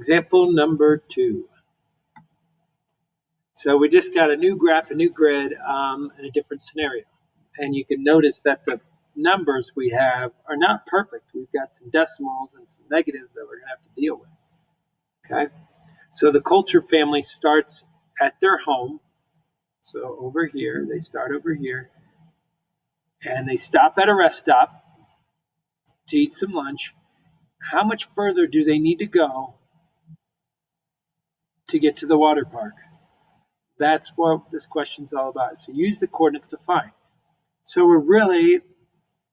Example number 2. So we just got a new graph, a new grid, and a different scenario. And you can notice that the numbers we have are not perfect. We've got some decimals and some negatives that we're going to have to deal with. Okay? So the Coulter family starts at their home. So over here, they start over here. And they stop at a rest stop to eat some lunch. How much further do they need to go to get to the water park? That's what this question's all about. So use the coordinates to find. So we're really,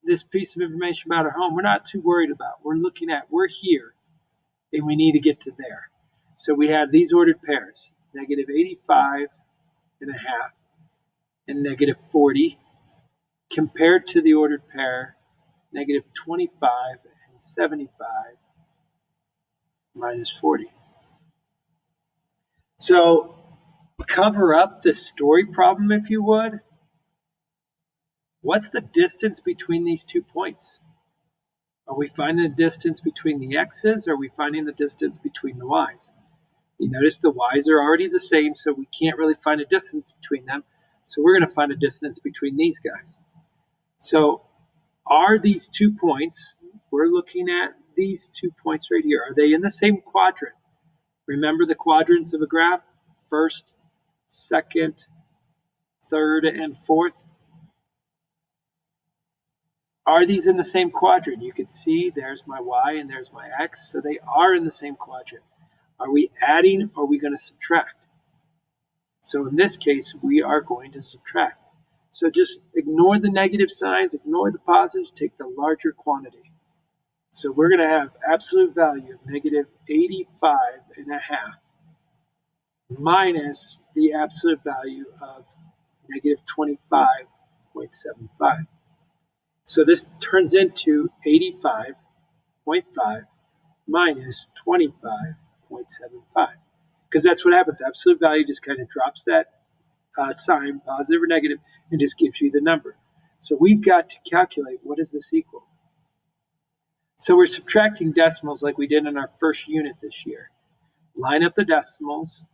this piece of information about our home, we're not too worried about. We're looking at, we're here, and we need to get to there. So we have these ordered pairs, negative 85 and a half and negative 40, compared to the ordered pair, negative 25 and 75 minus 40. So cover up the story problem, if you would. What's the distance between these 2 points? Are we finding the distance between the x's, or are we finding the distance between the y's? You notice the y's are already the same, so we can't really find a distance between them. So we're going to find a distance between these guys. So are these 2 points, we're looking at these 2 points right here, are they in the same quadrant? Remember the quadrants of a graph? First, second, third, and fourth. Are these in the same quadrant? You can see there's my y and there's my x, so they are in the same quadrant. Are we adding or are we going to subtract? So in this case, we are going to subtract. So just ignore the negative signs, ignore the positives, take the larger quantity. So we're going to have absolute value of negative 85 and a half minus the absolute value of negative 25.75. So this turns into 85.5 minus 25.75. Because that's what happens. Absolute value just kind of drops that sign, positive or negative, and just gives you the number. So we've got to calculate, what does this equal? So we're subtracting decimals like we did in our first unit this year. Line up the decimals,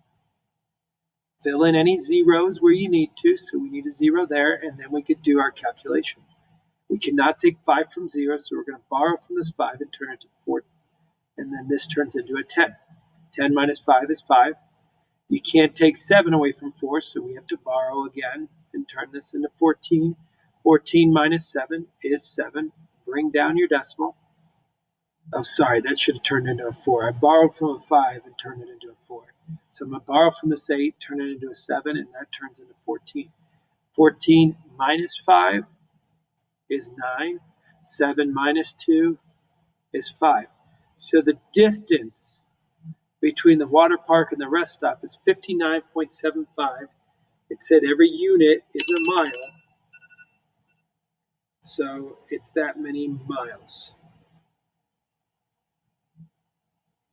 fill in any zeros where you need to, so we need a 0 there, and then we could do our calculations. We cannot take 5 from 0, so we're going to borrow from this 5 and turn it to 4, and then this turns into a 10. 10 minus 5 is 5. You can't take 7 away from 4, so we have to borrow again and turn this into 14. 14 minus 7 is 7. Bring down your decimal. Oh, sorry, that should have turned into a 4. I borrowed from a 5 and turned it into a 4. So I'm going to borrow from this 8, turn it into a 7, and that turns into 14. 14 minus 5 is 9. 7 minus 2 is 5. So the distance between the water park and the rest stop is 59.75. It said every unit is a mile. So it's that many miles.